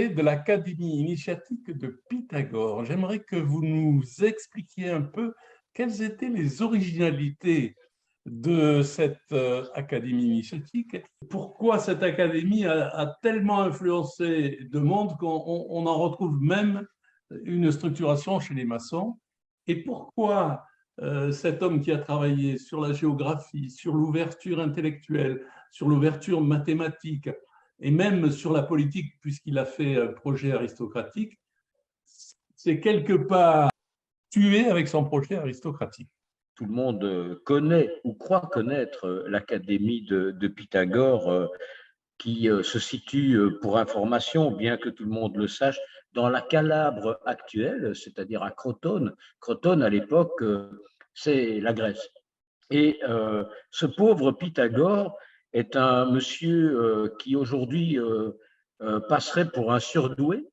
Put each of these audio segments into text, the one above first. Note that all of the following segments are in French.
parler de l'Académie initiatique de Pythagore. J'aimerais que vous nous expliquiez un peu quelles étaient les originalités de cette Académie initiatique. Pourquoi cette Académie a tellement influencé de monde qu'on en retrouve même une structuration chez les maçons. Et pourquoi cet homme qui a travaillé sur la géographie, sur l'ouverture intellectuelle, sur l'ouverture mathématique, et même sur la politique, puisqu'il a fait un projet aristocratique, c'est quelque part tué avec son projet aristocratique. Tout le monde connaît ou croit connaître l'Académie de Pythagore, qui se situe, pour information, bien que tout le monde le sache, dans la Calabre actuelle, c'est-à-dire à Crotone. Crotone, à l'époque, c'est la Grèce. Et ce pauvre Pythagore est un monsieur qui aujourd'hui passerait pour un surdoué,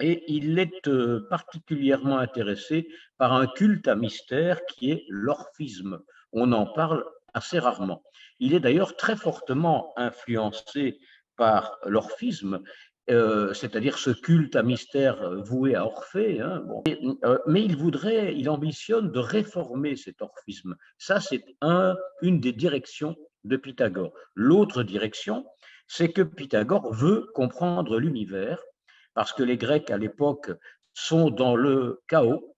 et il est particulièrement intéressé par un culte à mystère qui est l'orphisme. On en parle assez rarement. Il est d'ailleurs très fortement influencé par l'orphisme, c'est-à-dire ce culte à mystère voué à Orphée. Hein, bon. Mais il ambitionne de réformer cet orphisme. Ça, c'est une des directions de Pythagore. L'autre direction, c'est que Pythagore veut comprendre l'univers, parce que les Grecs à l'époque sont dans le chaos.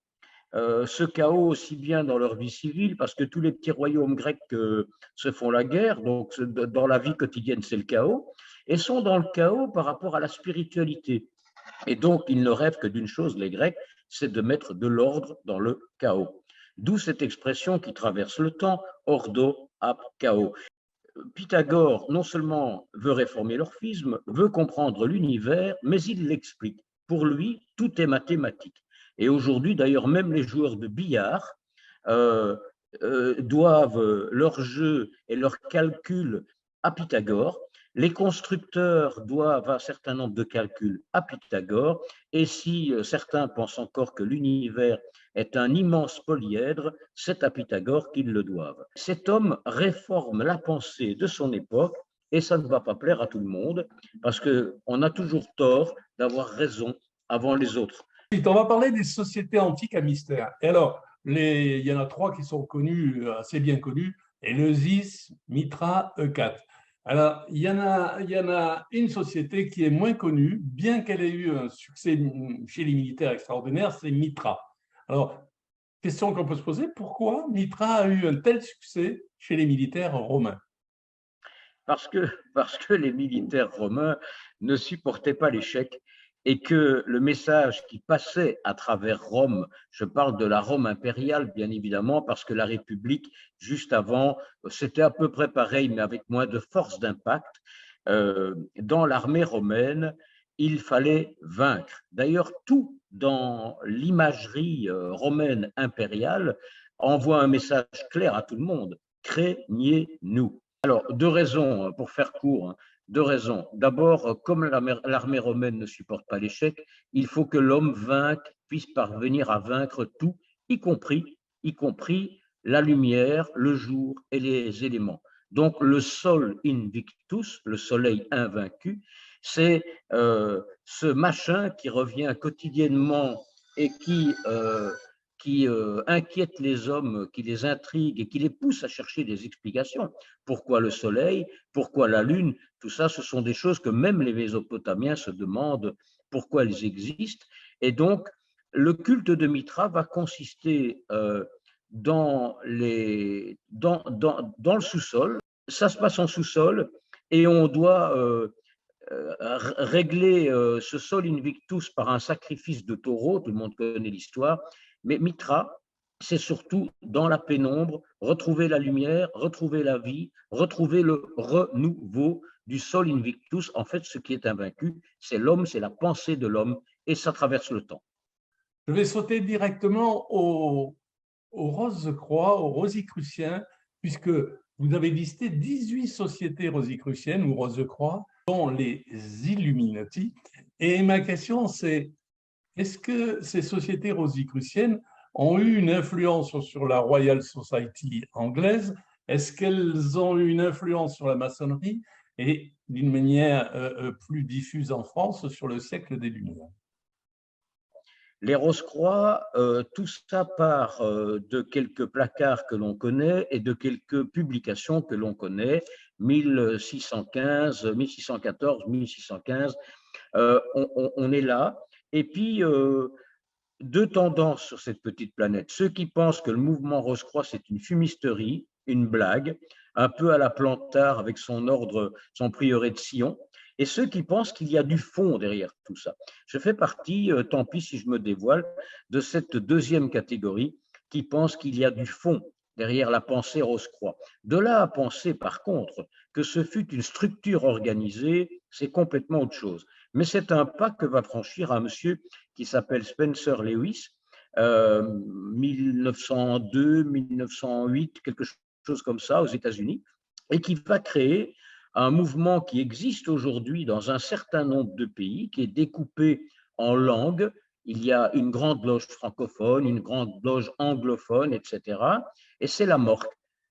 Ce chaos aussi bien dans leur vie civile, parce que tous les petits royaumes grecs se font la guerre, donc dans la vie quotidienne c'est le chaos, et sont dans le chaos par rapport à la spiritualité. Et donc ils ne rêvent que d'une chose, les Grecs, c'est de mettre de l'ordre dans le chaos. D'où cette expression qui traverse le temps, ordo ap chaos. Pythagore, non seulement veut réformer l'orphisme, veut comprendre l'univers, mais il l'explique. Pour lui, tout est mathématique. Et aujourd'hui, d'ailleurs, même les joueurs de billard doivent leur jeu et leur calcul à Pythagore. Les constructeurs doivent un certain nombre de calculs à Pythagore. Et si certains pensent encore que l'univers est un immense polyèdre, c'est à Pythagore qu'ils le doivent. Cet homme réforme la pensée de son époque, et ça ne va pas plaire à tout le monde, parce qu'on a toujours tort d'avoir raison avant les autres. On va parler des sociétés antiques à mystère. Et alors, il y en a trois qui sont connus, assez bien connus, Éleusis, Mithra, Eucate. Alors, il y en a une société qui est moins connue, bien qu'elle ait eu un succès chez les militaires extraordinaire, c'est Mithra. Alors, question qu'on peut se poser, pourquoi Mithra a eu un tel succès chez les militaires romains? Parce que les militaires romains ne supportaient pas l'échec, et que le message qui passait à travers Rome, je parle de la Rome impériale bien évidemment, parce que la République, juste avant, c'était à peu près pareil, mais avec moins de force d'impact. Dans l'armée romaine, il fallait vaincre. D'ailleurs, tout dans l'imagerie romaine impériale envoie un message clair à tout le monde: craignez-nous. Alors, deux raisons, pour faire court, hein. Deux raisons. D'abord, comme l'armée romaine ne supporte pas l'échec, il faut que l'homme puisse parvenir à vaincre tout, y compris la lumière, le jour et les éléments. Donc, le sol invictus, le soleil invaincu, c'est ce machin qui revient quotidiennement et qui inquiète les hommes, qui les intrigue et qui les pousse à chercher des explications. Pourquoi le soleil? Pourquoi la lune? Tout ça, ce sont des choses que même les Mésopotamiens se demandent pourquoi elles existent. Et donc, le culte de Mithra va consister dans le sous-sol. Ça se passe en sous-sol et on doit régler ce sol invictus par un sacrifice de taureau. Tout le monde connaît l'histoire. Mais Mithra, c'est surtout dans la pénombre, retrouver la lumière, retrouver la vie, retrouver le renouveau du sol invictus. En fait, ce qui est invaincu, c'est l'homme, c'est la pensée de l'homme, et ça traverse le temps. Je vais sauter directement aux Rose-Croix, aux Rosicruciens, puisque vous avez listé 18 sociétés rosicruciennes ou Rose-Croix, dont les Illuminati. Et ma question, c'est: est-ce que ces sociétés rosicruciennes ont eu une influence sur la Royal Society anglaise? Est-ce qu'elles ont eu une influence sur la maçonnerie? et d'une manière plus diffuse en France sur le siècle des Lumières. Les Rose-Croix, tout ça part de quelques placards que l'on connaît et de quelques publications que l'on connaît, 1615, 1614, 1615, on est là. Et puis, deux tendances sur cette petite planète. Ceux qui pensent que le mouvement Rose-Croix, c'est une fumisterie, une blague, un peu à la Plantard avec son ordre, son prieuré de Sion, et ceux qui pensent qu'il y a du fond derrière tout ça. Je fais partie, tant pis si je me dévoile, de cette deuxième catégorie qui pense qu'il y a du fond derrière la pensée Rose-Croix. De là à penser, par contre, que ce fut une structure organisée, c'est complètement autre chose. Mais c'est un pas que va franchir un monsieur qui s'appelle Spencer Lewis, 1902, 1908, quelque chose comme ça aux États-Unis, et qui va créer un mouvement qui existe aujourd'hui dans un certain nombre de pays, qui est découpé en langues. Il y a une grande loge francophone, une grande loge anglophone, etc. Et c'est la MORC,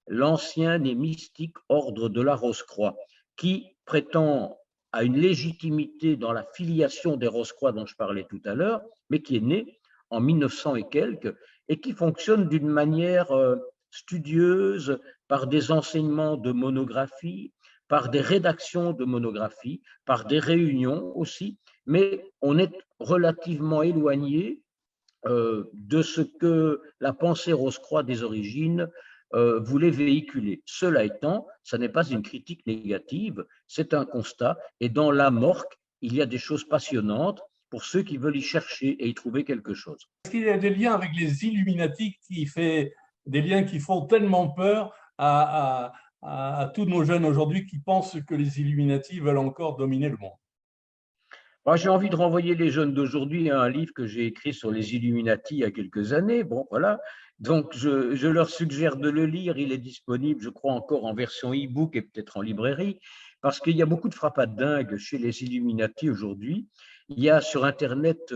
l'ancien et mystique ordre de la Rose-Croix, qui prétend à une légitimité dans la filiation des Rose-Croix dont je parlais tout à l'heure, mais qui est né en 1900 et quelques, et qui fonctionne d'une manière studieuse, par des enseignements de monographie, par des rédactions de monographies, par des réunions aussi, mais on est relativement éloigné de ce que la pensée Rose-Croix des origines voulait véhiculer. Cela étant, ce n'est pas une critique négative, c'est un constat, et dans la MORC, il y a des choses passionnantes pour ceux qui veulent y chercher et y trouver quelque chose. Est-ce qu'il y a des liens avec les Illuminati des liens qui font tellement peur à tous nos jeunes aujourd'hui qui pensent que les Illuminati veulent encore dominer le monde? Moi, j'ai envie de renvoyer les jeunes d'aujourd'hui à un livre que j'ai écrit sur les Illuminati il y a quelques années. Bon, voilà. Donc, je leur suggère de le lire. Il est disponible, je crois, encore en version e-book et peut-être en librairie, parce qu'il y a beaucoup de frappas de dingue chez les Illuminati aujourd'hui. Il y a sur Internet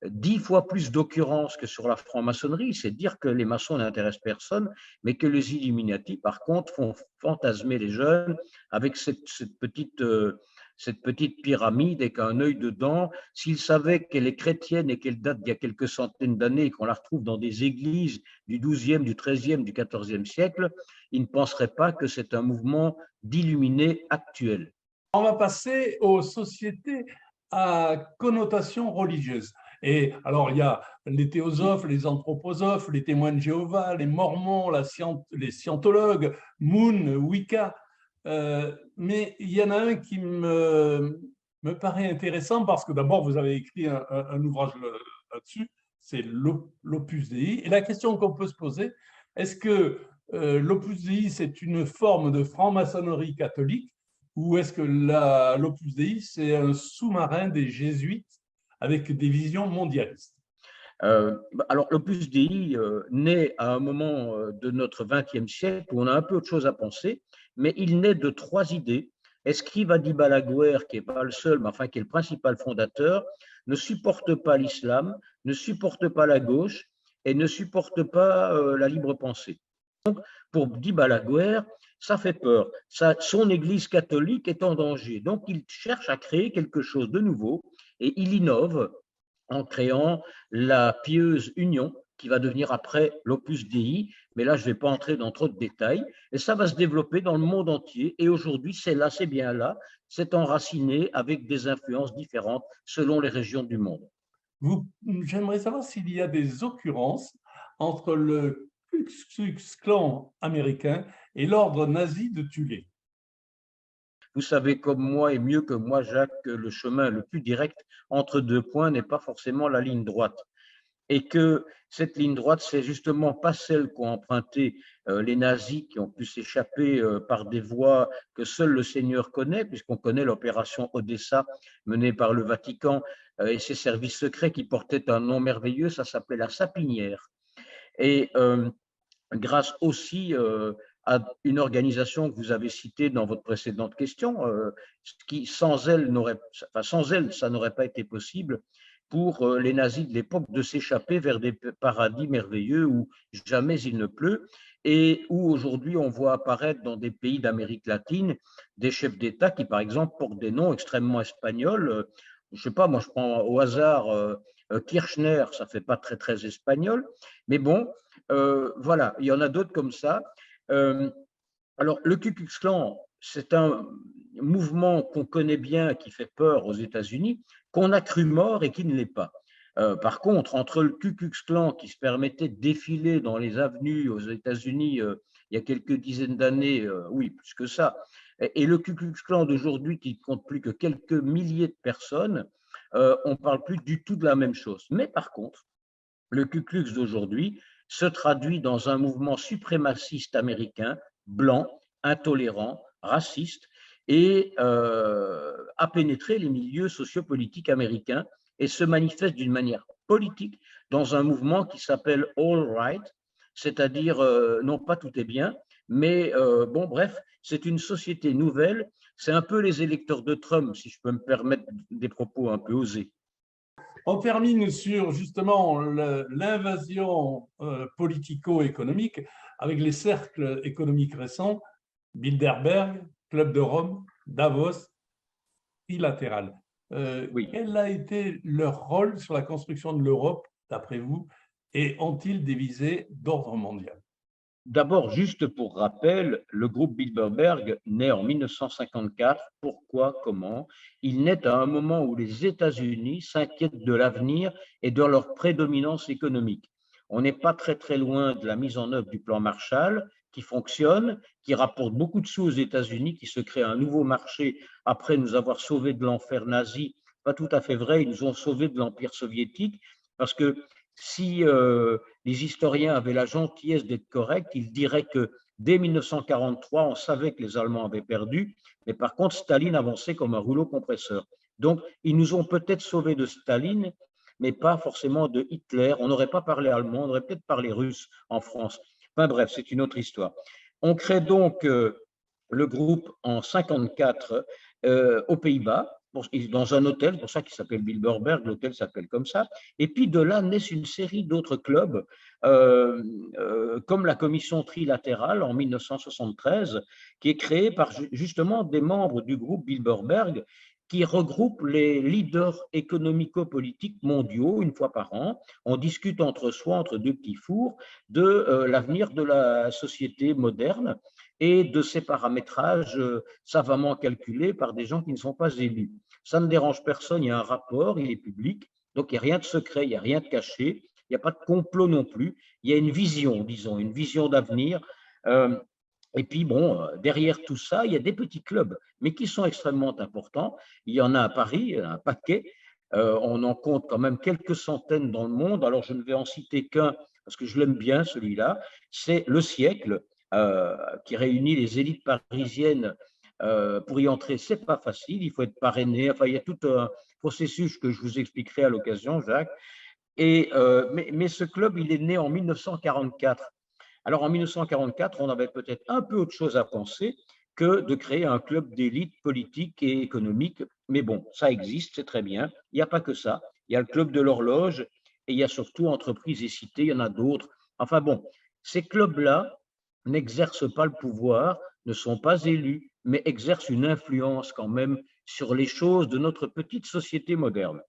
10 fois plus d'occurrences que sur la franc-maçonnerie. C'est dire que les maçons n'intéressent personne, mais que les Illuminati, par contre, font fantasmer les jeunes avec cette petite pyramide et qu'un œil dedans, s'ils savaient qu'elle est chrétienne et qu'elle date d'il y a quelques centaines d'années et qu'on la retrouve dans des églises du XIIe, du XIIIe, du XIVe siècle, ils ne penseraient pas que c'est un mouvement d'illuminés actuel. On va passer aux sociétés à connotation religieuse. Et alors, il y a les théosophes, les anthroposophes, les témoins de Jéhovah, les mormons, les scientologues, Moon, Wicca. Mais il y en a un qui me paraît intéressant parce que d'abord, vous avez écrit un ouvrage là-dessus, c'est l'Opus Dei. Et la question qu'on peut se poser, est-ce que l'Opus Dei, c'est une forme de franc-maçonnerie catholique ou est-ce que l'Opus Dei, c'est un sous-marin des jésuites avec des visions mondialistes? Alors, l'Opus Dei naît à un moment de notre XXe siècle où on a un peu autre chose à penser, mais il naît de trois idées. Escrivá de Balaguer, qui n'est pas le seul, mais enfin qui est le principal fondateur, ne supporte pas l'islam, ne supporte pas la gauche et ne supporte pas la libre pensée. Donc, pour Di Balaguer, ça fait peur. Son église catholique est en danger. Donc, il cherche à créer quelque chose de nouveau et il innove en créant la pieuse union qui va devenir après l'Opus Dei, mais là je ne vais pas entrer dans trop de détails, et ça va se développer dans le monde entier, et aujourd'hui c'est là, c'est bien là, c'est enraciné avec des influences différentes selon les régions du monde. J'aimerais savoir s'il y a des occurrences entre le Ku Klux Klan américain et l'ordre nazi de Thulé. Vous savez comme moi et mieux que moi, Jacques, que le chemin le plus direct entre deux points n'est pas forcément la ligne droite. Et que cette ligne droite, c'est justement pas celle qu'ont emprunté les nazis qui ont pu s'échapper par des voies que seul le Seigneur connaît, puisqu'on connaît l'opération Odessa menée par le Vatican et ses services secrets qui portaient un nom merveilleux, ça s'appelait la Sapinière. Et grâce aussi à une organisation que vous avez citée dans votre précédente question, qui sans elle, ça n'aurait pas été possible, pour les nazis de l'époque de s'échapper vers des paradis merveilleux où jamais il ne pleut et où aujourd'hui on voit apparaître dans des pays d'Amérique latine des chefs d'État qui, par exemple, portent des noms extrêmement espagnols. Je ne sais pas, moi je prends au hasard Kirchner, ça ne fait pas très très espagnol, mais bon, voilà, il y en a d'autres comme ça. Alors, le Ku Klux Klan, c'est un mouvement qu'on connaît bien, qui fait peur aux États-Unis, qu'on a cru mort et qui ne l'est pas. Par contre, entre le Ku Klux Klan qui se permettait de défiler dans les avenues aux États-Unis il y a quelques dizaines d'années, oui, plus que ça, et le Ku Klux Klan d'aujourd'hui qui ne compte plus que quelques milliers de personnes, on ne parle plus du tout de la même chose. Mais par contre, le Ku Klux d'aujourd'hui se traduit dans un mouvement suprémaciste américain, blanc, intolérant, raciste, et a pénétré les milieux sociopolitiques américains et se manifeste d'une manière politique dans un mouvement qui s'appelle All Right, c'est-à-dire non pas tout est bien, mais bon bref, c'est une société nouvelle, c'est un peu les électeurs de Trump, si je peux me permettre des propos un peu osés. On termine sur justement l'invasion politico-économique avec les cercles économiques récents, Bilderberg, Club de Rome, Davos, trilatéral. Oui. Quel a été leur rôle sur la construction de l'Europe, d'après vous, et ont-ils des visées d'ordre mondial? D'abord, juste pour rappel, le groupe Bilderberg naît en 1954. Pourquoi? Comment? Il naît à un moment où les États-Unis s'inquiètent de l'avenir et de leur prédominance économique. On n'est pas très très loin de la mise en œuvre du plan Marshall qui fonctionne, qui rapporte beaucoup de sous aux États-Unis, qui se crée un nouveau marché après nous avoir sauvés de l'enfer nazi. Pas tout à fait vrai, ils nous ont sauvés de l'Empire soviétique parce que si les historiens avaient la gentillesse d'être corrects, ils diraient que dès 1943, on savait que les Allemands avaient perdu, mais par contre, Staline avançait comme un rouleau compresseur. Donc, ils nous ont peut-être sauvés de Staline, mais pas forcément de Hitler. On n'aurait pas parlé allemand, on aurait peut-être parlé russe en France. Enfin bref, c'est une autre histoire. On crée donc le groupe en 1954 aux Pays-Bas, dans un hôtel, pour ça qu'il s'appelle Bilderberg, l'hôtel s'appelle comme ça. Et puis de là naissent une série d'autres clubs, comme la commission trilatérale en 1973, qui est créée par justement des membres du groupe Bilderberg, qui regroupe les leaders économico-politiques mondiaux une fois par an. On discute entre soi, entre deux petits fours, de l'avenir de la société moderne et de ses paramétrages savamment calculés par des gens qui ne sont pas élus. Ça ne dérange personne, il y a un rapport, il est public, donc il n'y a rien de secret, il n'y a rien de caché, il n'y a pas de complot non plus, il y a une vision, disons, une vision d'avenir. Et puis, bon, derrière tout ça, il y a des petits clubs, mais qui sont extrêmement importants. Il y en a à Paris, un paquet. On en compte quand même quelques centaines dans le monde. Alors, je ne vais en citer qu'un, parce que je l'aime bien, celui-là. C'est Le Siècle, qui réunit les élites parisiennes. Pour y entrer, ce n'est pas facile. Il faut être parrainé. Enfin, il y a tout un processus que je vous expliquerai à l'occasion, Jacques. Mais ce club, il est né en 1944. Alors en 1944, on avait peut-être un peu autre chose à penser que de créer un club d'élite politique et économique. Mais bon, ça existe, c'est très bien. Il n'y a pas que ça. Il y a le club de l'horloge et il y a surtout entreprises et cités, il y en a d'autres. Enfin bon, ces clubs-là n'exercent pas le pouvoir, ne sont pas élus, mais exercent une influence quand même sur les choses de notre petite société moderne.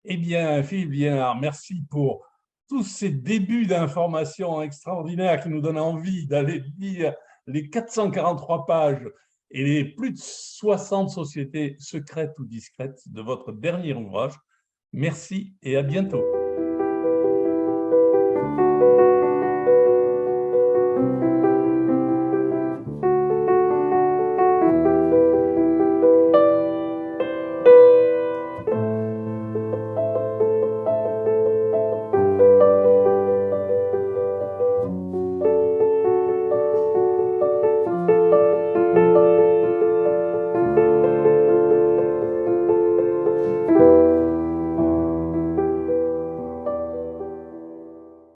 Eh bien, Philippe Liénard, merci pour tous ces débuts d'informations extraordinaires qui nous donnent envie d'aller lire les 443 pages et les plus de 60 sociétés secrètes ou discrètes de votre dernier ouvrage. Merci et à bientôt.